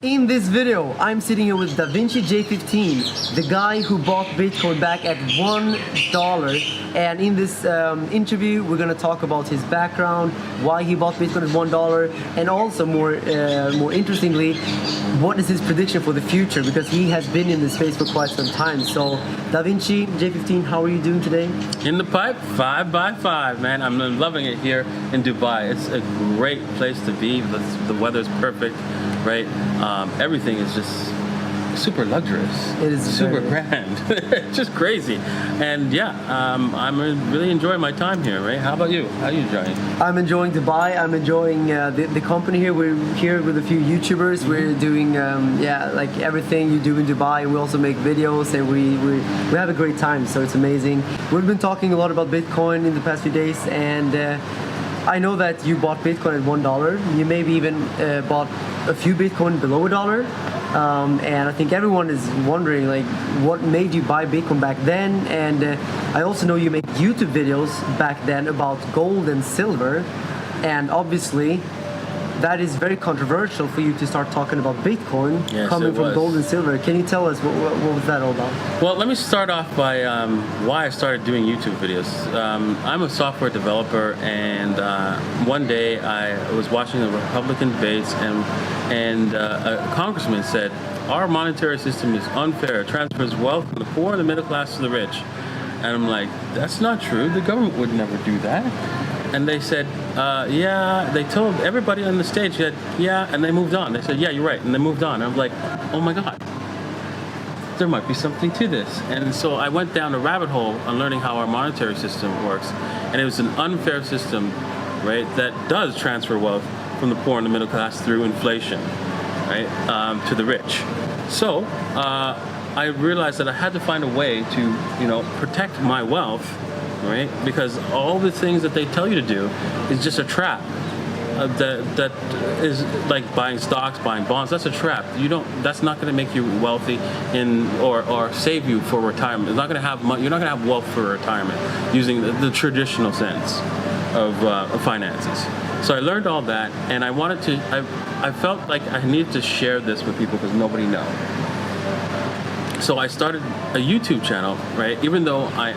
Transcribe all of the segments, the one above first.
In this video, I'm sitting here with Da Vinci J15, the guy who bought Bitcoin back at $1. And in this interview, we're gonna talk about his background, why he bought Bitcoin at $1, and also more interestingly, what is his prediction for the future? Because he has been in this space for quite some time. So, Da Vinci J15, how are you doing today? In the pipe, 5 by 5, man. I'm loving it here in Dubai. It's a great place to be. The weather's perfect, right? Everything is just super luxurious. It is super grand. It's just crazy. And yeah, I'm really enjoying my time here, right? How about you? How are you enjoying? I'm enjoying Dubai. I'm enjoying the company here. We're here with a few YouTubers. Mm-hmm. We're doing like everything you do in Dubai. We also make videos and we have a great time. So it's amazing. We've been talking a lot about Bitcoin in the past few days, and I know that you bought Bitcoin at $1. You maybe even bought a few Bitcoin below $1. And I think everyone is wondering, like, what made you buy Bitcoin back then? And I also know you make YouTube videos back then about gold and silver, and obviously that is very controversial for you to start talking about Bitcoin. Yes, coming from was. gold and silver. Can you tell us what was that all about? Well, let me start off by why I started doing YouTube videos. I'm a software developer, and one day I was watching the Republican debates, and a congressman said, "Our monetary system is unfair. It transfers wealth from the poor and the middle class to the rich." And I'm like, that's not true. The government would never do that. And they said, yeah, they told everybody on the stage that, yeah, and they moved on. They said, yeah, you're right, and they moved on. And I'm like, oh my God, there might be something to this. And so I went down a rabbit hole on learning how our monetary system works. And it was an unfair system, right, that does transfer wealth from the poor and the middle class through inflation, right, to the rich. So I realized that I had to find a way to, protect my wealth, right? Because all the things that they tell you to do is just a trap. That is like buying stocks, buying bonds. That's a trap. That's not going to make you wealthy or save you for retirement. It's not going to have money. You're not going to have wealth for retirement using the traditional sense of finances. So I learned all that, and I wanted to. I felt like I needed to share this with people because nobody knows. So I started a YouTube channel, right? Even though I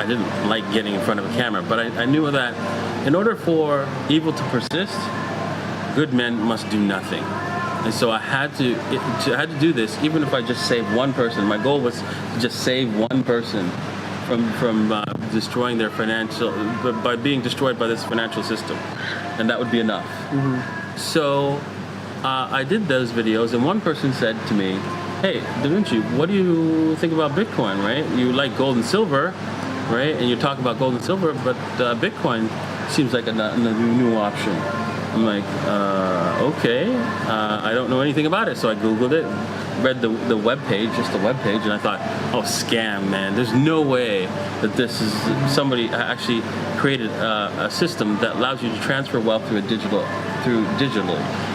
didn't like getting in front of a camera, but I knew that in order for evil to persist, good men must do nothing. And so I had to do this, even if I just saved one person. My goal was to just save one person from destroying their by being destroyed by this financial system, and that would be enough. Mm-hmm. So I did those videos, and one person said to me, "Hey, Da Vinci, what do you think about Bitcoin, right? You like gold and silver, right? And you talk about gold and silver, but Bitcoin seems like a new option." I'm like, okay, I don't know anything about it. So I Googled it, read the web page, just the web page, and I thought, oh, scam, man. There's no way that this is somebody actually created a system that allows you to transfer wealth through digital.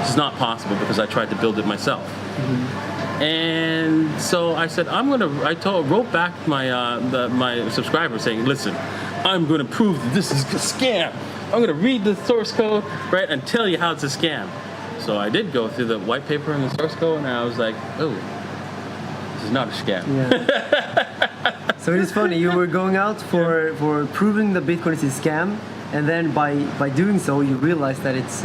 It's not possible because I tried to build it myself. Mm-hmm. And so I said, wrote back my subscriber saying, listen, I'm going to prove that this is a scam. I'm going to read the source code, right, and tell you how it's a scam. So I did go through the white paper and the source code, and I was like, oh, this is not a scam. Yeah. So it is funny, you were going out for proving that Bitcoin is a scam, and then by doing so, you realize that it's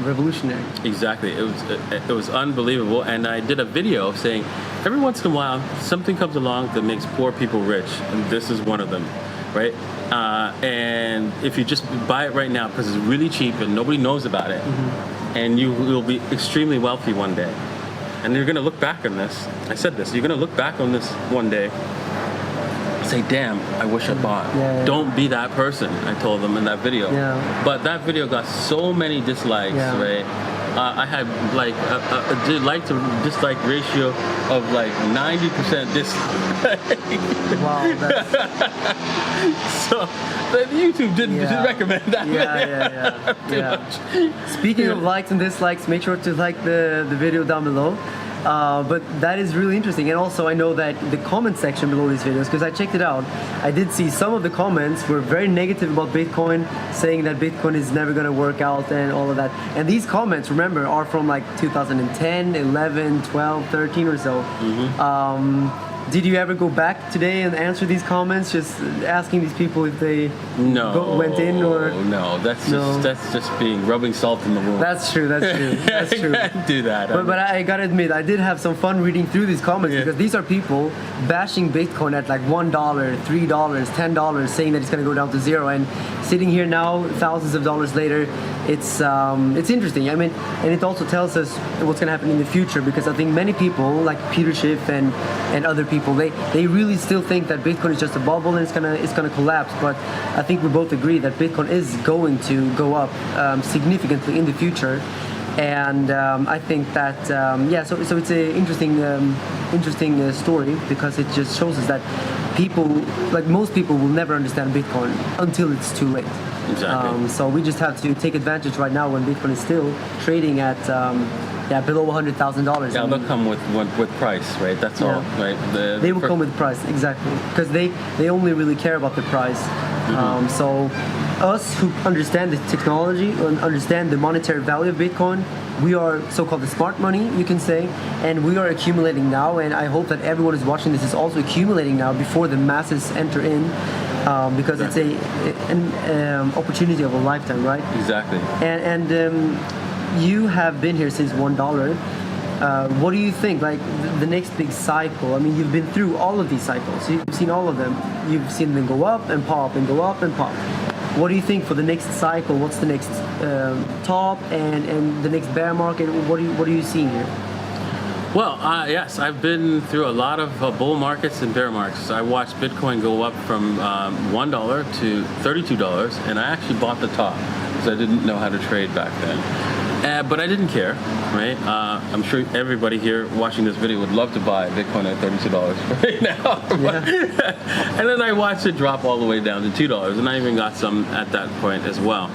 revolutionary. Exactly. It was unbelievable. And I did a video saying, every once in a while, something comes along that makes poor people rich, and this is one of them, right? And if you just buy it right now because it's really cheap and nobody knows about it, mm-hmm. and you will be extremely wealthy one day. And you're going to look back on this. I said this. You're going to look back on this one day. Say, damn, I wish I bought. Yeah. Don't be that person, I told them in that video. Yeah. But that video got so many dislikes, right? I had like a like to dislike ratio of like 90% dislike. Wow. So YouTube didn't recommend that video. Speaking of likes and dislikes, make sure to like the video down below. But that is really interesting. And also I know that the comment section below these videos, because I checked it out, I did see some of the comments were very negative about Bitcoin, saying that Bitcoin is never going to work out and all of that. And these comments, remember, are from like 2010, 11, 12, 13 or so. Did you ever go back today and answer these comments, just asking these people if they went in or? No, that's just being rubbing salt in the wound. That's true. That's true. I can't do that. But I gotta admit, I did have some fun reading through these comments because these are people bashing Bitcoin at like $1, $3, $10, saying that it's gonna go down to zero. And sitting here now, thousands of dollars later, it's interesting. I mean, and it also tells us what's gonna happen in the future, because I think many people like Peter Schiff and other people, they really still think that Bitcoin is just a bubble and it's gonna collapse. But I think we both agree that Bitcoin is going to go up significantly in the future. And I think that so it's an interesting story, because it just shows us that people, like most people, will never understand Bitcoin until it's too late. Exactly. So we just have to take advantage right now when Bitcoin is still trading at below $100,000. Yeah, they'll come with price, right? That's all, right? They will come with price, exactly, because they only really care about the price. So us who understand the technology and understand the monetary value of Bitcoin, we are so-called the smart money, you can say, and we are accumulating now. And I hope that everyone who's watching this is also accumulating now before the masses enter in, because it's an opportunity of a lifetime, right? Exactly. And you have been here since $1. What do you think, like the next big cycle? I mean, you've been through all of these cycles. You've seen all of them. You've seen them go up and pop and go up and pop. What do you think for the next cycle? What's the next top and the next bear market? What are you seeing here? Well, yes, I've been through a lot of bull markets and bear markets. I watched Bitcoin go up from $1 to $32, and I actually bought the top because I didn't know how to trade back then. But I didn't care, right? I'm sure everybody here watching this video would love to buy Bitcoin at $32 right now. And then I watched it drop all the way down to $2, and I even got some at that point as well.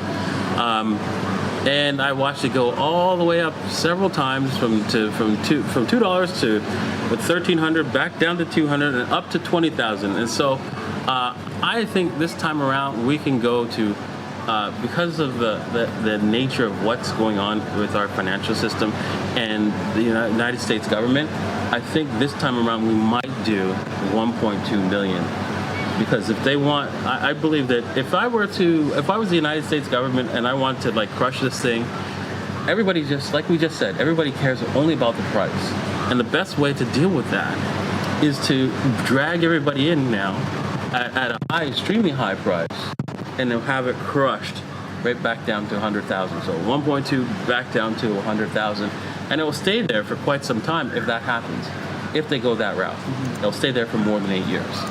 And I watched it go all the way up several times from $2 to with $1,300 back down to $200 and up to $20,000. And so I think this time around we can go to. Because of the nature of what's going on with our financial system and the United States government, I think this time around we might do 1.2 million. Because if they want, I believe that if I was the United States government and I wanted to like crush this thing, everybody, just like we just said, everybody cares only about the price. And the best way to deal with that is to drag everybody in now at a high, extremely high price, and then have it crushed right back down to 100,000. So 1.2 back down to 100,000, and it will stay there for quite some time if that happens. If they go that route, they'll stay there for more than 8 years,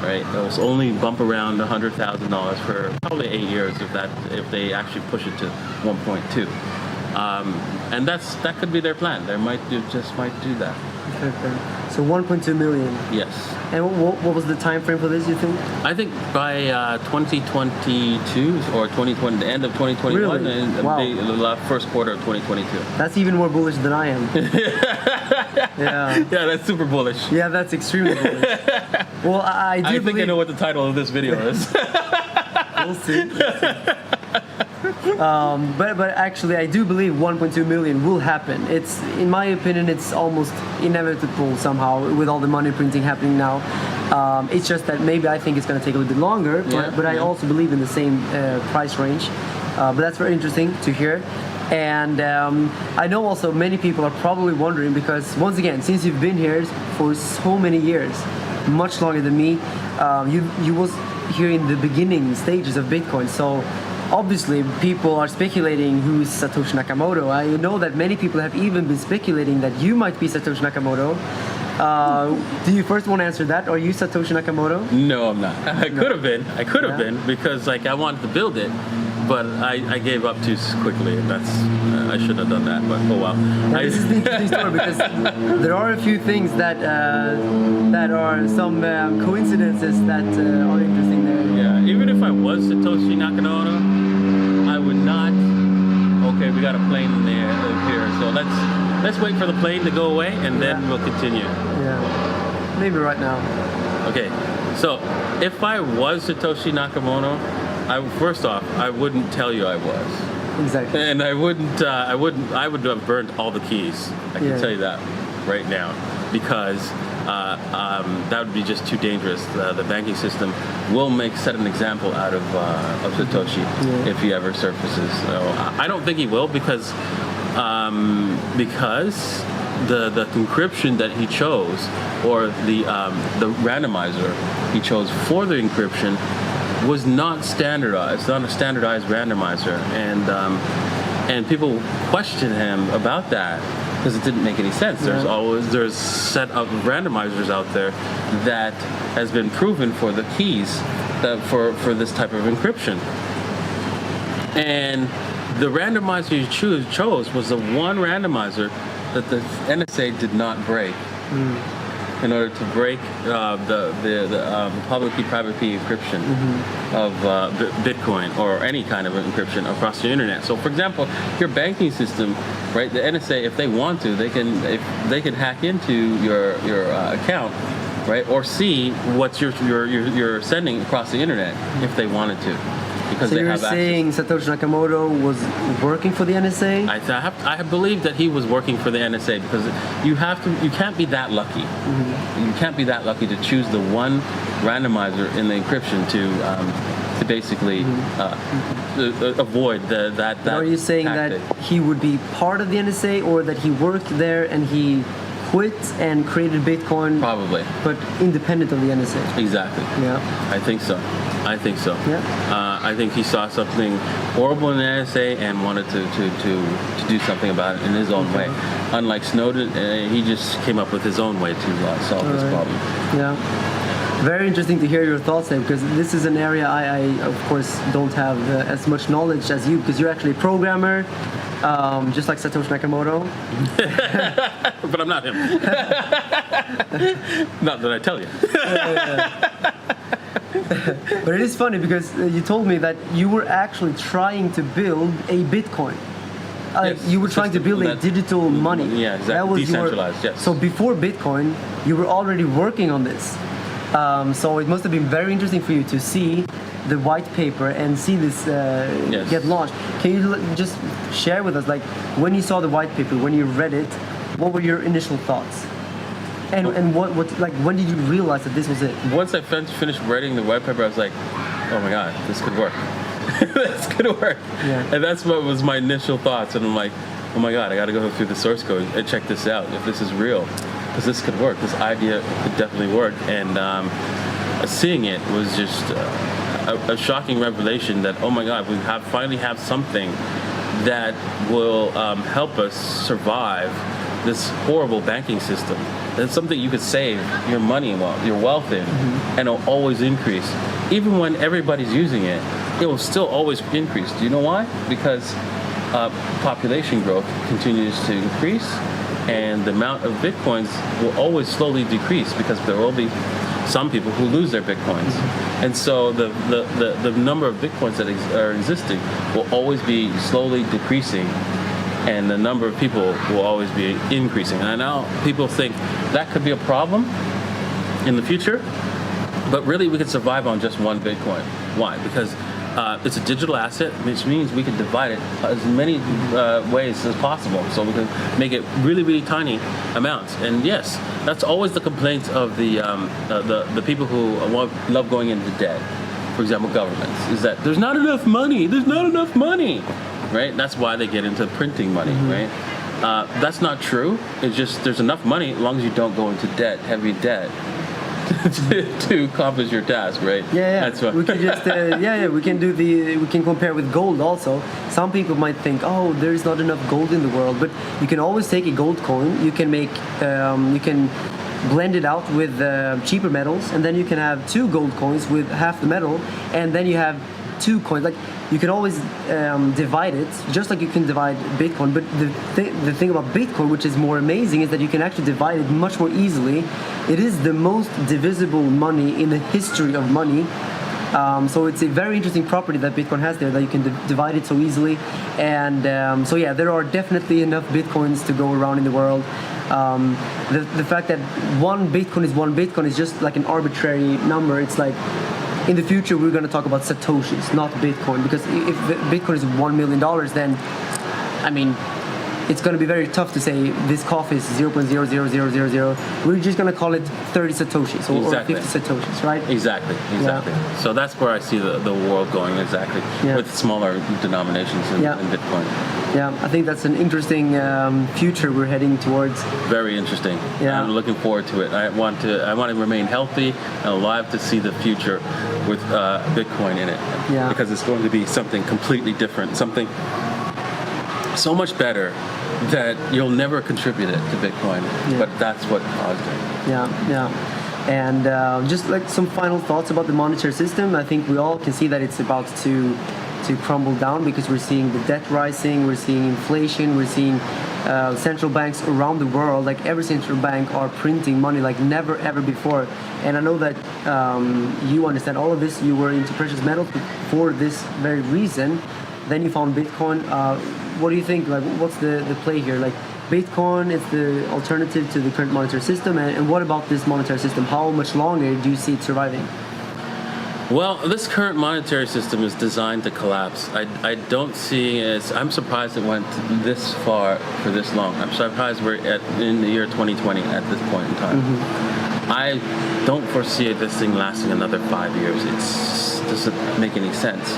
right? They'll only bump around $100,000 for probably 8 years if they actually push it to 1.2. And that could be their plan. They might do that. Okay. So 1.2 million. Yes. And what was the time frame for this, you think? I think by 2022 or 2020, the end of 2021, really? and wow. the first quarter of 2022. That's even more bullish than I am. Yeah, that's super bullish. Yeah, that's extremely bullish. Well, I think I know what the title of this video is. We'll see. But actually, I do believe 1.2 million will happen. It's, in my opinion, it's almost inevitable somehow with all the money printing happening now. It's just that maybe I think it's going to take a little bit longer, but I also believe in the same price range. But that's very interesting to hear. And I know also many people are probably wondering, because once again, since you've been here for so many years, much longer than me, you was here in the beginning stages of Bitcoin. So obviously, people are speculating who's Satoshi Nakamoto. I know that many people have even been speculating that you might be Satoshi Nakamoto. Do you first want to answer that? Are you Satoshi Nakamoto? No, I'm not. I could have been. I could have been, because like I wanted to build it, but I gave up too quickly. That's I shouldn't have done that. But oh well. This is an interesting story, because there are a few things that are some coincidences that are interesting there. Yeah, even if I was Satoshi Nakamoto, I would not. okay, we got a plane in the air here, so let's wait for the plane to go away, and then we'll continue. Yeah. Maybe right now. Okay, so if I was Satoshi Nakamoto, first off, I wouldn't tell you I was. Exactly. And I would have burned all the keys. I can tell you that right now, because that would be just too dangerous. The banking system will set an example out of Satoshi if he ever surfaces. So I don't think he will, because the encryption that he chose, or the randomizer he chose for the encryption, was not standardized, not a standardized randomizer, and people question him about that because it didn't make any sense. There's a set of randomizers out there that has been proven for the keys for this type of encryption, and the randomizer you chose was the one randomizer that the NSA did not break. In order to break the public key, private key encryption of Bitcoin or any kind of encryption across the internet. So, for example, your banking system, right? The NSA, if they want to, they can hack into your account, right? Or see what you're sending across the internet if they wanted to. Because so you're saying Satoshi Nakamoto was working for the NSA? I believe that he was working for the NSA, because you can't be that lucky. You can't be that lucky to choose the one randomizer in the encryption to basically avoid that. Are you saying tactic. that he would be part of the NSA, or that he worked there and he quit and created Bitcoin? Probably. But independent of the NSA? Exactly. Yeah. I think so. Yeah. I think he saw something horrible in the NSA and wanted to do something about it in his own way. Unlike Snowden, he just came up with his own way to solve this problem. Yeah. Very interesting to hear your thoughts there, because this is an area I of course don't have as much knowledge as you, because you're actually a programmer, just like Satoshi Nakamoto. But I'm not him. Not that I tell you. But it is funny, because you told me that you were actually trying to build a Bitcoin. Yes, you were trying to build a digital money. Yeah, exactly. That was decentralized, yes. So before Bitcoin, you were already working on this. So it must have been very interesting for you to see the white paper and see this get launched. Can you just share with us, like, when you saw the white paper, when you read it, what were your initial thoughts? And what like, when did you realize that this was it? Once I finished writing the white paper, I was like, oh my god, this could work. This could work. Yeah. And that's what was my initial thoughts. And I'm like, oh my god, I got to go through the source code and check this out, if this is real, because this could work. This idea could definitely work. And seeing it was just a shocking revelation that, oh my god, we finally have something that will help us survive this horrible banking system. It's something you could save your money, your wealth in, and it'll always increase. Even when everybody's using it, it will still always increase. Do you know why? Because population growth continues to increase, and the amount of Bitcoins will always slowly decrease, because there will be some people who lose their Bitcoins. And so the number of Bitcoins that are existing will always be slowly decreasing, and the number of people will always be increasing. And I know people think that could be a problem in the future, but really we could survive on just one Bitcoin. Why? Because it's a digital asset, which means we can divide it as many ways as possible. So we can make it really, really tiny amounts. And yes, that's always the complaints of the people who love going into debt. For example, governments, is that there's not enough money. There's not enough money. Right? That's why they get into printing money, right? That's not true. It's just there's enough money as long as you don't go into debt, heavy debt, to accomplish your task, right? Yeah. That's what we can just we can compare with gold also. Some people might think, oh, there is not enough gold in the world, but you can always take a gold coin. You can blend it out with cheaper metals, and then you can have two gold coins with half the metal, and then you have two coins. Like, you can always divide it, just like you can divide Bitcoin. But the thing about Bitcoin, which is more amazing, is that you can actually divide it much more easily. It is the most divisible money in the history of money, So it's a very interesting property that Bitcoin has there, that you can divide it so easily. And so yeah, there are definitely enough Bitcoins to go around in the world. The fact that one Bitcoin is just like an arbitrary number. It's like, in the future we're going to talk about Satoshis, not Bitcoin, because if Bitcoin is $1 million, then I mean, it's going to be very tough to say this coffee is 0.00000. We're just going to call it 30 Satoshis or 50 Satoshis, right? Exactly. Yeah. So that's where I see the world going, exactly, with smaller denominations in Bitcoin. Yeah, I think that's an interesting future we're heading towards. Very interesting. Yeah. I'm looking forward to it. I want to remain healthy and alive to see the future with Bitcoin in it. Yeah. Because it's going to be something completely different, something so much better that you'll never contribute it to Bitcoin, but that's what caused it. Yeah. And just like some final thoughts about the monetary system, I think we all can see that it's about to crumble down, because we're seeing the debt rising, we're seeing inflation, we're seeing central banks around the world, like every central bank are printing money like never ever before. And I know that you understand all of this. You were into precious metals for this very reason. Then you found Bitcoin. What do you think? Like, what's the play here? Like, Bitcoin is the alternative to the current monetary system, and what about this monetary system? How much longer do you see it surviving? Well, this current monetary system is designed to collapse. I don't see it. I'm surprised it went this far for this long. I'm surprised we're in the year 2020 at this point in time. I don't foresee this thing lasting another 5 years. It doesn't make any sense.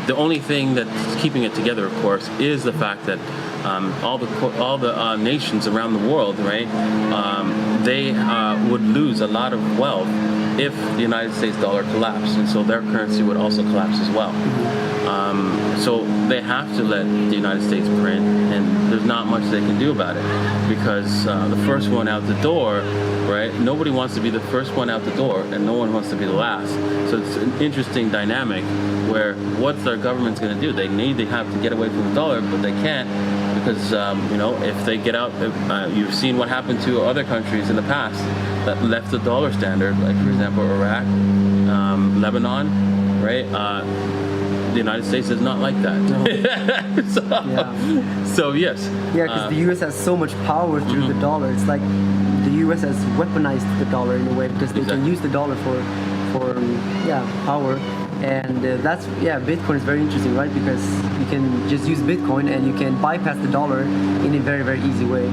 The only thing that's keeping it together, of course, is the fact that all the nations around the world, right? They would lose a lot of wealth if the United States dollar collapsed, and so their currency would also collapse as well. So they have to let the United States print, and there's not much they can do about it, because the first one out the door, right? Nobody wants to be the first one out the door, and no one wants to be the last. So it's an interesting dynamic where what's their government's going to do? They have to get away from the dollar, but they can't, because if they get out, you've seen what happened to other countries in the past that left the dollar standard, like for example Iraq, Lebanon, right? The United States is not like that. No. So yes. Yeah, because the U.S. has so much power through the dollar. It's like the U.S. has weaponized the dollar in a way, because they can use the dollar for power. And Bitcoin is very interesting, right? Because you can just use Bitcoin and you can bypass the dollar in a very, very easy way.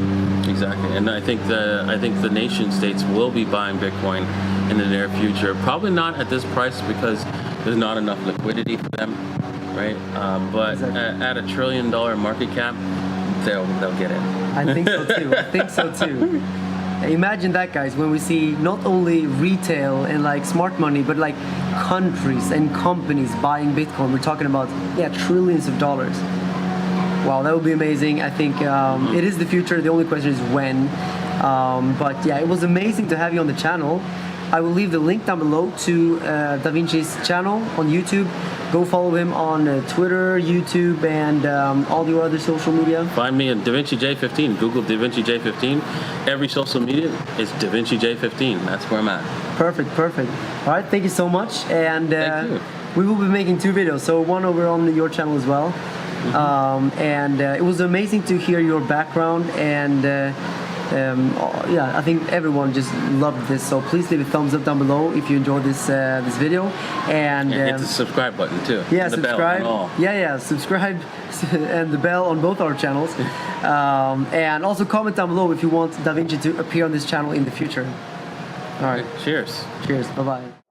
Exactly, and I think the nation states will be buying Bitcoin in the near future. Probably not at this price, because there's not enough liquidity for them, right? But at $1 trillion market cap, they'll get it. I think so too. Imagine that, guys, when we see not only retail and like smart money, but like countries and companies buying Bitcoin. We're talking about trillions of dollars. Wow, that would be amazing. I think it is the future. The only question is when. But yeah, it was amazing to have you on the channel. I will leave the link down below to Da Vinci's channel on YouTube. Go follow him on Twitter, YouTube, and all your other social media. Find me at DaVinciJ15. Google DaVinciJ15. Every social media is DaVinciJ15. That's where I'm at. Perfect. All right, thank you so much. And thank you. We will be making 2 videos. So one over on your channel as well. And it was amazing to hear your background, and I think everyone just loved this. So please leave a thumbs up down below if you enjoyed this video, and hit the subscribe button too. Yeah, the subscribe. Bell Subscribe and the bell on both our channels, and also comment down below if you want Da Vinci to appear on this channel in the future. All right. Cheers. Bye bye.